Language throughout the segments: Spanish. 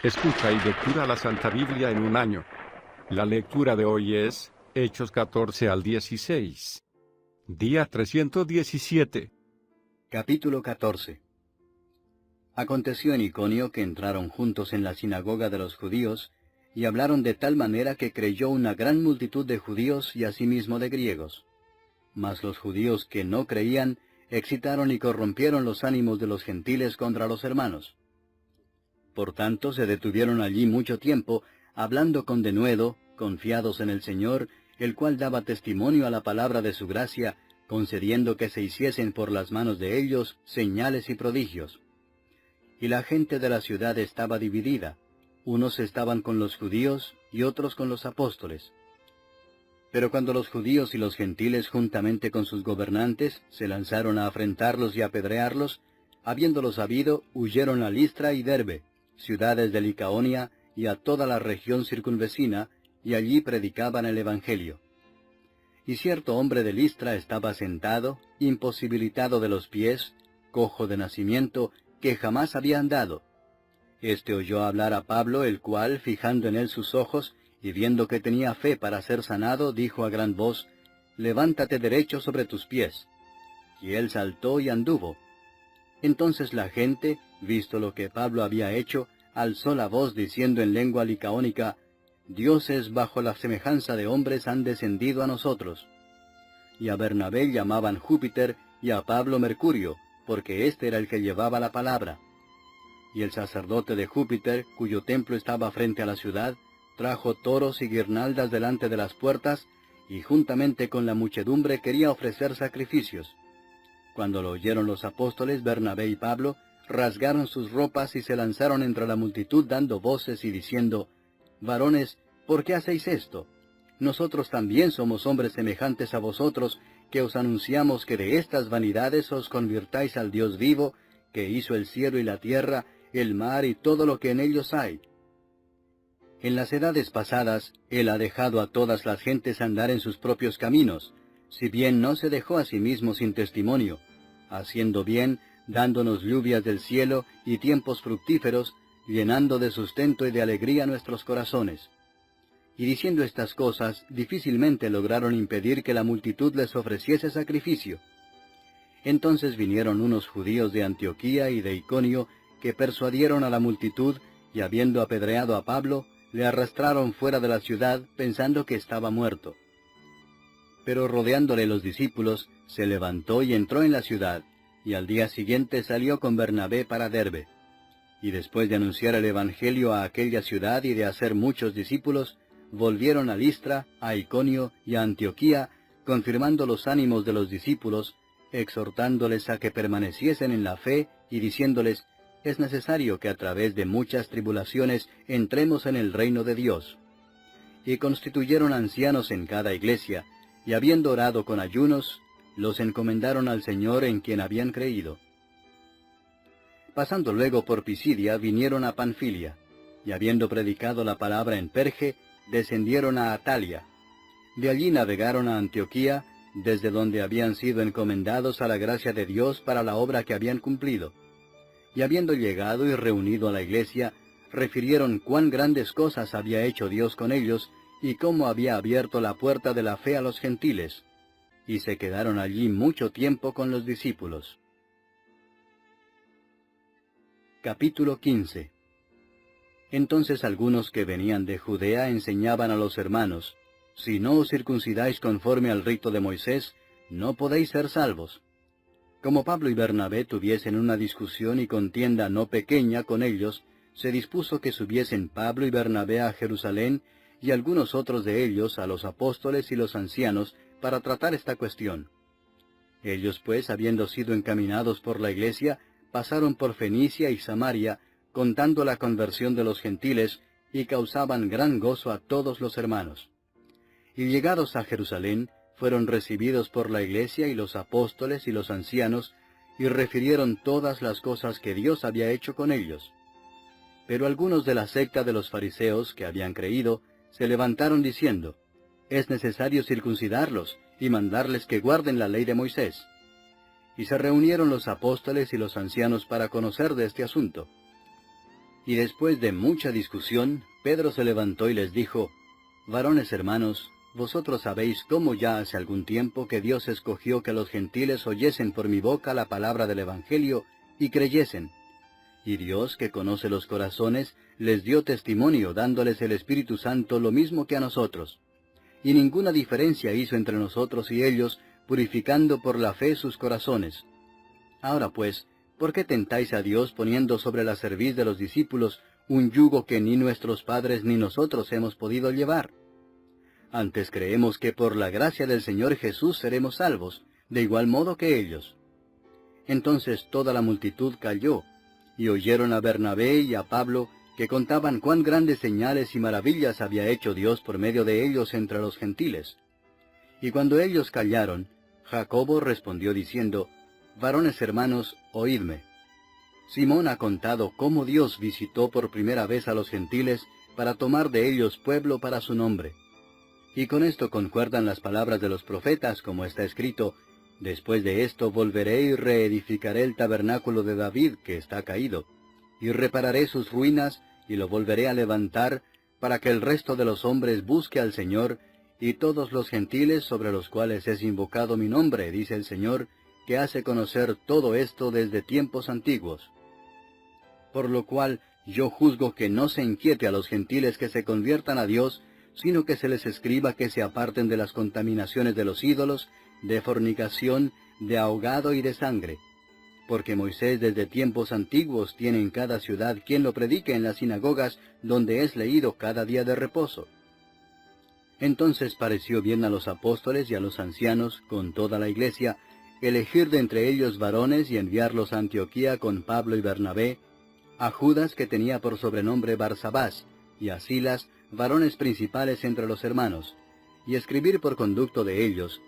Escucha y lectura la Santa Biblia en un año. La lectura de hoy es Hechos 14 al 16. Día 317. Capítulo 14. Aconteció en Iconio que entraron juntos en la sinagoga de los judíos, y hablaron de tal manera que creyó una gran multitud de judíos y asimismo de griegos. Mas los judíos que no creían excitaron y corrompieron los ánimos de los gentiles contra los hermanos. Por tanto se detuvieron allí mucho tiempo, hablando con denuedo, confiados en el Señor, el cual daba testimonio a la palabra de su gracia, concediendo que se hiciesen por las manos de ellos señales y prodigios. Y la gente de la ciudad estaba dividida, unos estaban con los judíos y otros con los apóstoles. Pero cuando los judíos y los gentiles juntamente con sus gobernantes se lanzaron a afrentarlos y a apedrearlos, habiéndolo sabido, huyeron a Listra y Derbe, ciudades de Licaonia, y a toda la región circunvecina, y allí predicaban el Evangelio. Y cierto hombre de Listra estaba sentado, imposibilitado de los pies, cojo de nacimiento, que jamás había andado. Este oyó hablar a Pablo, el cual, fijando en él sus ojos, y viendo que tenía fe para ser sanado, dijo a gran voz, «Levántate derecho sobre tus pies». Y él saltó y anduvo. Entonces la gente, visto lo que Pablo había hecho, alzó la voz diciendo en lengua licaónica, «Dioses bajo la semejanza de hombres han descendido a nosotros». Y a Bernabé llamaban Júpiter, y a Pablo Mercurio, porque éste era el que llevaba la palabra. Y el sacerdote de Júpiter, cuyo templo estaba frente a la ciudad, trajo toros y guirnaldas delante de las puertas, y juntamente con la muchedumbre quería ofrecer sacrificios. Cuando lo oyeron los apóstoles, Bernabé y Pablo, rasgaron sus ropas y se lanzaron entre la multitud dando voces y diciendo, «Varones, ¿por qué hacéis esto? Nosotros también somos hombres semejantes a vosotros, que os anunciamos que de estas vanidades os convirtáis al Dios vivo, que hizo el cielo y la tierra, el mar y todo lo que en ellos hay. En las edades pasadas, Él ha dejado a todas las gentes andar en sus propios caminos, si bien no se dejó a sí mismo sin testimonio, haciendo bien, dándonos lluvias del cielo y tiempos fructíferos, llenando de sustento y de alegría nuestros corazones. Y diciendo estas cosas, difícilmente lograron impedir que la multitud les ofreciese sacrificio. Entonces vinieron unos judíos de Antioquía y de Iconio, que persuadieron a la multitud, y habiendo apedreado a Pablo, le arrastraron fuera de la ciudad, pensando que estaba muerto. Pero rodeándole los discípulos, se levantó y entró en la ciudad, y al día siguiente salió con Bernabé para Derbe. Y después de anunciar el Evangelio a aquella ciudad y de hacer muchos discípulos, volvieron a Listra, a Iconio y a Antioquía, confirmando los ánimos de los discípulos, exhortándoles a que permaneciesen en la fe y diciéndoles, «Es necesario que a través de muchas tribulaciones entremos en el reino de Dios». Y constituyeron ancianos en cada iglesia, y habiendo orado con ayunos, los encomendaron al Señor en quien habían creído. Pasando luego por Pisidia, vinieron a Panfilia, y habiendo predicado la palabra en Perge, descendieron a Atalia. De allí navegaron a Antioquía, desde donde habían sido encomendados a la gracia de Dios para la obra que habían cumplido. Y habiendo llegado y reunido a la iglesia, refirieron cuán grandes cosas había hecho Dios con ellos, y cómo había abierto la puerta de la fe a los gentiles. Y se quedaron allí mucho tiempo con los discípulos. Capítulo 15. Entonces algunos que venían de Judea enseñaban a los hermanos, «Si no os circuncidáis conforme al rito de Moisés, no podéis ser salvos». Como Pablo y Bernabé tuviesen una discusión y contienda no pequeña con ellos, se dispuso que subiesen Pablo y Bernabé a Jerusalén, y algunos otros de ellos a los apóstoles y los ancianos, para tratar esta cuestión. Ellos pues, habiendo sido encaminados por la iglesia, pasaron por Fenicia y Samaria, contando la conversión de los gentiles, y causaban gran gozo a todos los hermanos. Y llegados a Jerusalén, fueron recibidos por la iglesia y los apóstoles y los ancianos, y refirieron todas las cosas que Dios había hecho con ellos. Pero algunos de la secta de los fariseos que habían creído, se levantaron diciendo, «Es necesario circuncidarlos y mandarles que guarden la ley de Moisés». Y se reunieron los apóstoles y los ancianos para conocer de este asunto. Y después de mucha discusión, Pedro se levantó y les dijo, «Varones hermanos, vosotros sabéis cómo ya hace algún tiempo que Dios escogió que los gentiles oyesen por mi boca la palabra del Evangelio y creyesen. Y Dios, que conoce los corazones, les dio testimonio, dándoles el Espíritu Santo lo mismo que a nosotros. Y ninguna diferencia hizo entre nosotros y ellos, purificando por la fe sus corazones. Ahora pues, ¿por qué tentáis a Dios poniendo sobre la cerviz de los discípulos un yugo que ni nuestros padres ni nosotros hemos podido llevar? Antes creemos que por la gracia del Señor Jesús seremos salvos, de igual modo que ellos». Entonces toda la multitud calló, y oyeron a Bernabé y a Pablo, que contaban cuán grandes señales y maravillas había hecho Dios por medio de ellos entre los gentiles. Y cuando ellos callaron, Jacobo respondió diciendo, «Varones hermanos, oídme. Simón ha contado cómo Dios visitó por primera vez a los gentiles para tomar de ellos pueblo para su nombre. Y con esto concuerdan las palabras de los profetas, como está escrito, «Después de esto volveré y reedificaré el tabernáculo de David que está caído, y repararé sus ruinas y lo volveré a levantar, para que el resto de los hombres busque al Señor, y todos los gentiles sobre los cuales es invocado mi nombre, dice el Señor, que hace conocer todo esto desde tiempos antiguos. Por lo cual yo juzgo que no se inquiete a los gentiles que se conviertan a Dios, sino que se les escriba que se aparten de las contaminaciones de los ídolos, de fornicación, de ahogado y de sangre. Porque Moisés desde tiempos antiguos tiene en cada ciudad quien lo predique en las sinagogas, donde es leído cada día de reposo». Entonces pareció bien a los apóstoles y a los ancianos, con toda la iglesia, elegir de entre ellos varones y enviarlos a Antioquía con Pablo y Bernabé, a Judas, que tenía por sobrenombre Barsabás, y a Silas, varones principales entre los hermanos, y escribir por conducto de ellos,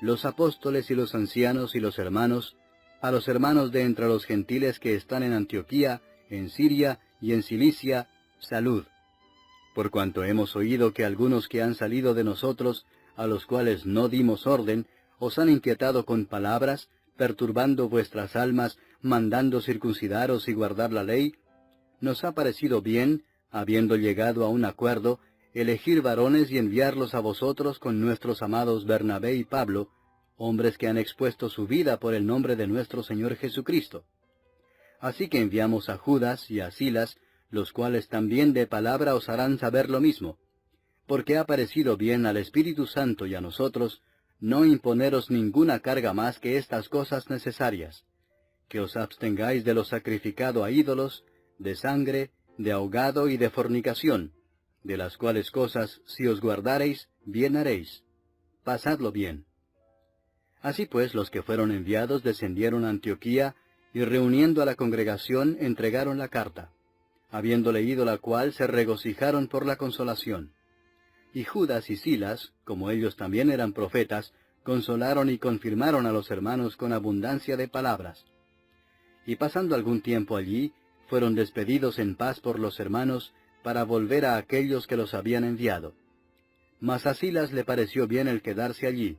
los apóstoles y los ancianos y los hermanos, a los hermanos de entre los gentiles que están en Antioquía, en Siria y en Cilicia, salud. Por cuanto hemos oído que algunos que han salido de nosotros, a los cuales no dimos orden, os han inquietado con palabras, perturbando vuestras almas, mandando circuncidaros y guardar la ley, nos ha parecido bien, habiendo llegado a un acuerdo, elegir varones y enviarlos a vosotros con nuestros amados Bernabé y Pablo, hombres que han expuesto su vida por el nombre de nuestro Señor Jesucristo. Así que enviamos a Judas y a Silas, los cuales también de palabra os harán saber lo mismo, porque ha parecido bien al Espíritu Santo y a nosotros no imponeros ninguna carga más que estas cosas necesarias, que os abstengáis de lo sacrificado a ídolos, de sangre, de ahogado y de fornicación, de las cuales cosas, si os guardareis, bien haréis. Pasadlo bien». Así pues, los que fueron enviados descendieron a Antioquía, y reuniendo a la congregación entregaron la carta, habiendo leído la cual se regocijaron por la consolación. Y Judas y Silas, como ellos también eran profetas, consolaron y confirmaron a los hermanos con abundancia de palabras. Y pasando algún tiempo allí, fueron despedidos en paz por los hermanos, para volver a aquellos que los habían enviado. Mas a Silas le pareció bien el quedarse allí,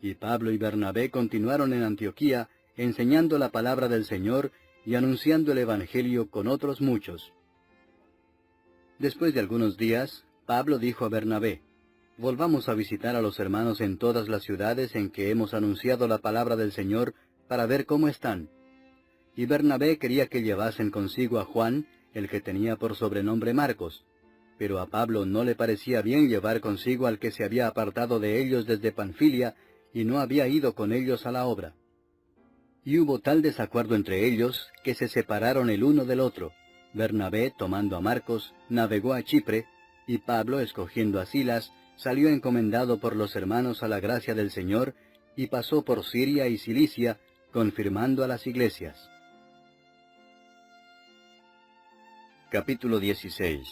y Pablo y Bernabé continuaron en Antioquía, enseñando la palabra del Señor y anunciando el Evangelio con otros muchos. Después de algunos días, Pablo dijo a Bernabé, «Volvamos a visitar a los hermanos en todas las ciudades en que hemos anunciado la palabra del Señor, para ver cómo están». Y Bernabé quería que llevasen consigo a Juan, el que tenía por sobrenombre Marcos, pero a Pablo no le parecía bien llevar consigo al que se había apartado de ellos desde Panfilia, y no había ido con ellos a la obra. Y hubo tal desacuerdo entre ellos, que se separaron el uno del otro. Bernabé, tomando a Marcos, navegó a Chipre, y Pablo, escogiendo a Silas, salió encomendado por los hermanos a la gracia del Señor, y pasó por Siria y Cilicia, confirmando a las iglesias. Capítulo 16.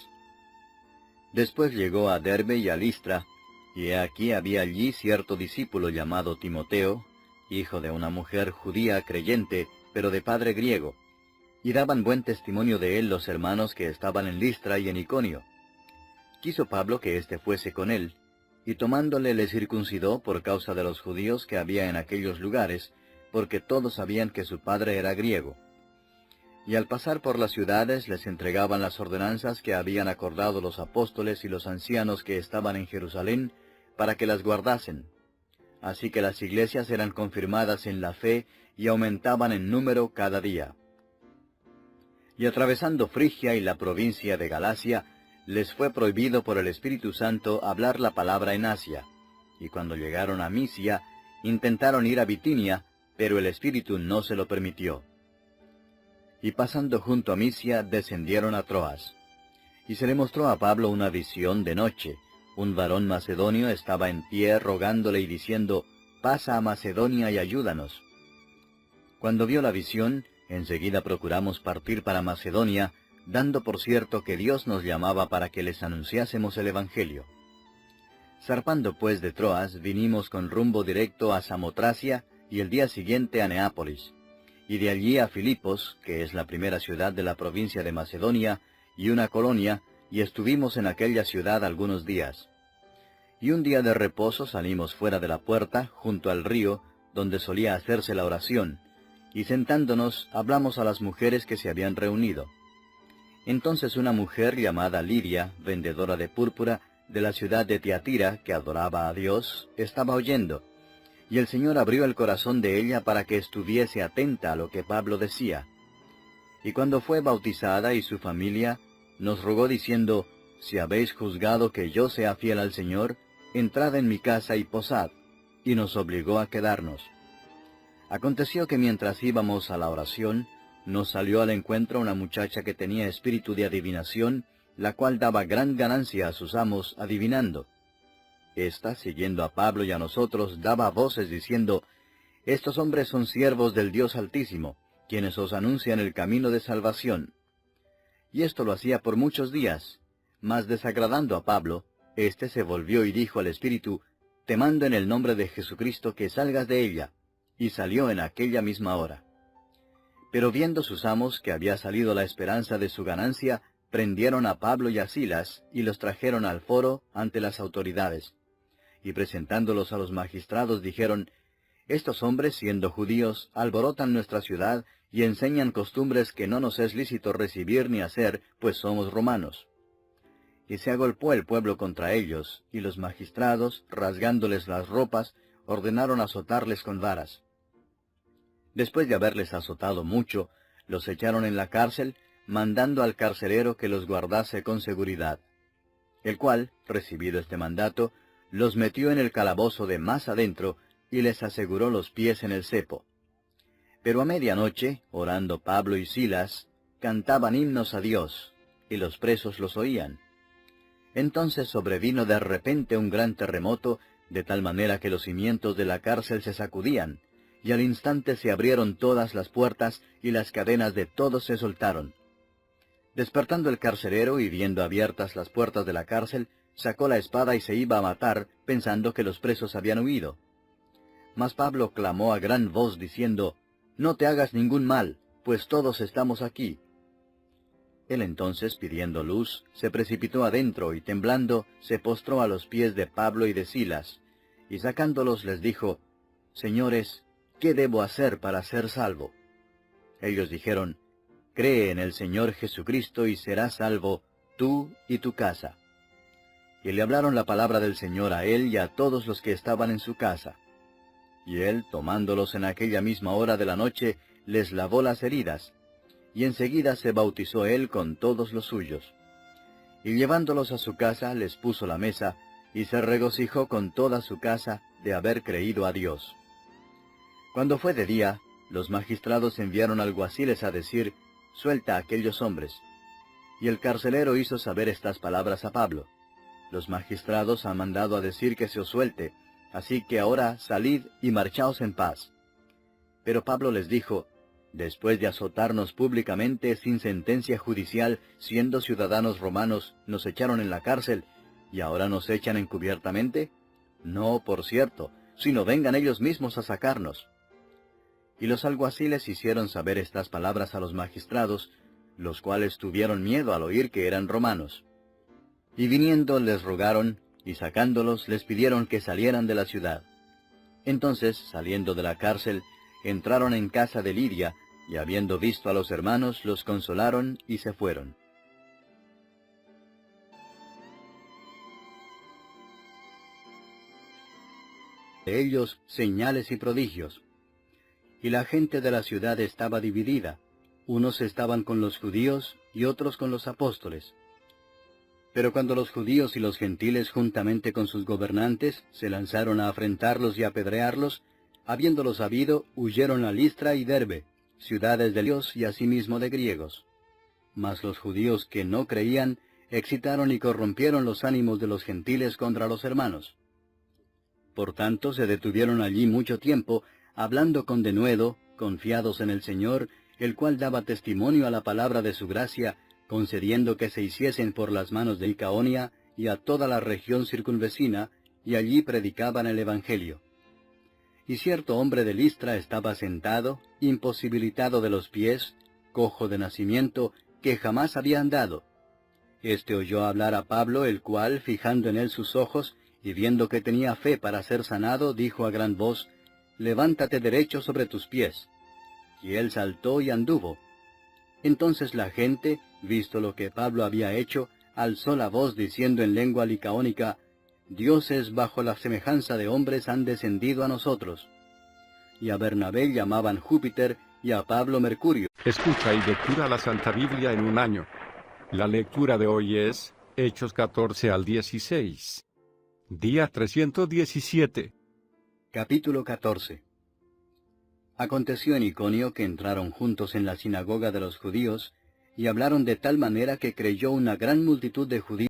Después llegó a Derbe y a Listra, y he aquí había allí cierto discípulo llamado Timoteo, hijo de una mujer judía creyente, pero de padre griego, y daban buen testimonio de él los hermanos que estaban en Listra y en Iconio. Quiso Pablo que éste fuese con él, y tomándole le circuncidó por causa de los judíos que había en aquellos lugares, porque todos sabían que su padre era griego. Y al pasar por las ciudades les entregaban las ordenanzas que habían acordado los apóstoles y los ancianos que estaban en Jerusalén, para que las guardasen. Así que las iglesias eran confirmadas en la fe y aumentaban en número cada día. Y atravesando Frigia y la provincia de Galacia, les fue prohibido por el Espíritu Santo hablar la palabra en Asia. Y cuando llegaron a Misia, intentaron ir a Bitinia, pero el Espíritu no se lo permitió. Y pasando junto a Misia, descendieron a Troas. Y se le mostró a Pablo una visión de noche. Un varón macedonio estaba en pie rogándole y diciendo, «Pasa a Macedonia y ayúdanos». Cuando vio la visión, enseguida procuramos partir para Macedonia, dando por cierto que Dios nos llamaba para que les anunciásemos el Evangelio. Zarpando pues de Troas, vinimos con rumbo directo a Samotracia y el día siguiente a Neápolis, y de allí a Filipos, que es la primera ciudad de la provincia de Macedonia, y una colonia, y estuvimos en aquella ciudad algunos días. Y un día de reposo salimos fuera de la puerta, junto al río, donde solía hacerse la oración, y sentándonos hablamos a las mujeres que se habían reunido. Entonces una mujer llamada Lidia, vendedora de púrpura, de la ciudad de Tiatira, que adoraba a Dios, estaba oyendo, y el Señor abrió el corazón de ella para que estuviese atenta a lo que Pablo decía. Y cuando fue bautizada y su familia, nos rogó diciendo, «Si habéis juzgado que yo sea fiel al Señor, entrad en mi casa y posad», y nos obligó a quedarnos. Aconteció que mientras íbamos a la oración, nos salió al encuentro una muchacha que tenía espíritu de adivinación, la cual daba gran ganancia a sus amos adivinando. Esta, siguiendo a Pablo y a nosotros, daba voces diciendo, «Estos hombres son siervos del Dios Altísimo, quienes os anuncian el camino de salvación». Y esto lo hacía por muchos días, mas desagradando a Pablo, éste se volvió y dijo al espíritu, «Te mando en el nombre de Jesucristo que salgas de ella», y salió en aquella misma hora. Pero viendo sus amos que había salido la esperanza de su ganancia, prendieron a Pablo y a Silas, y los trajeron al foro ante las autoridades. Y presentándolos a los magistrados dijeron, «Estos hombres, siendo judíos, alborotan nuestra ciudad, y enseñan costumbres que no nos es lícito recibir ni hacer, pues somos romanos». Y se agolpó el pueblo contra ellos, y los magistrados, rasgándoles las ropas, ordenaron azotarles con varas. Después de haberles azotado mucho, los echaron en la cárcel, mandando al carcelero que los guardase con seguridad. El cual, recibido este mandato, los metió en el calabozo de más adentro, y les aseguró los pies en el cepo. Pero a medianoche, orando Pablo y Silas, cantaban himnos a Dios, y los presos los oían. Entonces sobrevino de repente un gran terremoto, de tal manera que los cimientos de la cárcel se sacudían, y al instante se abrieron todas las puertas, y las cadenas de todos se soltaron. Despertando el carcelero y viendo abiertas las puertas de la cárcel, sacó la espada y se iba a matar, pensando que los presos habían huido. Mas Pablo clamó a gran voz diciendo, «No te hagas ningún mal, pues todos estamos aquí». Él entonces, pidiendo luz, se precipitó adentro y temblando, se postró a los pies de Pablo y de Silas, y sacándolos les dijo, «Señores, ¿qué debo hacer para ser salvo?» Ellos dijeron, «Cree en el Señor Jesucristo y serás salvo, tú y tu casa». Y le hablaron la palabra del Señor a él y a todos los que estaban en su casa. Y él, tomándolos en aquella misma hora de la noche, les lavó las heridas, y enseguida se bautizó él con todos los suyos. Y llevándolos a su casa, les puso la mesa, y se regocijó con toda su casa de haber creído a Dios. Cuando fue de día, los magistrados enviaron alguaciles a decir, «Suelta a aquellos hombres». Y el carcelero hizo saber estas palabras a Pablo. «Los magistrados han mandado a decir que se os suelte, así que ahora salid y marchaos en paz». Pero Pablo les dijo, «Después de azotarnos públicamente sin sentencia judicial, siendo ciudadanos romanos, nos echaron en la cárcel, ¿y ahora nos echan encubiertamente? No, por cierto, sino vengan ellos mismos a sacarnos». Y los alguaciles hicieron saber estas palabras a los magistrados, los cuales tuvieron miedo al oír que eran romanos. Y viniendo les rogaron, y sacándolos les pidieron que salieran de la ciudad. Entonces, saliendo de la cárcel, entraron en casa de Lidia, y habiendo visto a los hermanos, los consolaron y se fueron. De ellos señales y prodigios. Y la gente de la ciudad estaba dividida, unos estaban con los judíos y otros con los apóstoles. Pero cuando los judíos y los gentiles juntamente con sus gobernantes se lanzaron a afrentarlos y a apedrearlos, habiéndolo sabido, huyeron a Listra y Derbe, ciudades de Dios y asimismo de griegos. Mas los judíos que no creían, excitaron y corrompieron los ánimos de los gentiles contra los hermanos. Por tanto se detuvieron allí mucho tiempo, hablando con denuedo, confiados en el Señor, el cual daba testimonio a la palabra de su gracia, concediendo que se hiciesen por las manos de Licaonia y a toda la región circunvecina, y allí predicaban el Evangelio. Y cierto hombre de Listra estaba sentado, imposibilitado de los pies, cojo de nacimiento, que jamás había andado. Este oyó hablar a Pablo, el cual, fijando en él sus ojos, y viendo que tenía fe para ser sanado, dijo a gran voz, «Levántate derecho sobre tus pies». Y él saltó y anduvo. Entonces la gente, visto lo que Pablo había hecho, alzó la voz diciendo en lengua licaónica, «Dioses bajo la semejanza de hombres han descendido a nosotros». Y a Bernabé llamaban Júpiter y a Pablo Mercurio. Escucha y lectura la Santa Biblia en un año. La lectura de hoy es Hechos 14 al 16. Día 317. Capítulo 14. Aconteció en Iconio que entraron juntos en la sinagoga de los judíos, y hablaron de tal manera que creyó una gran multitud de judíos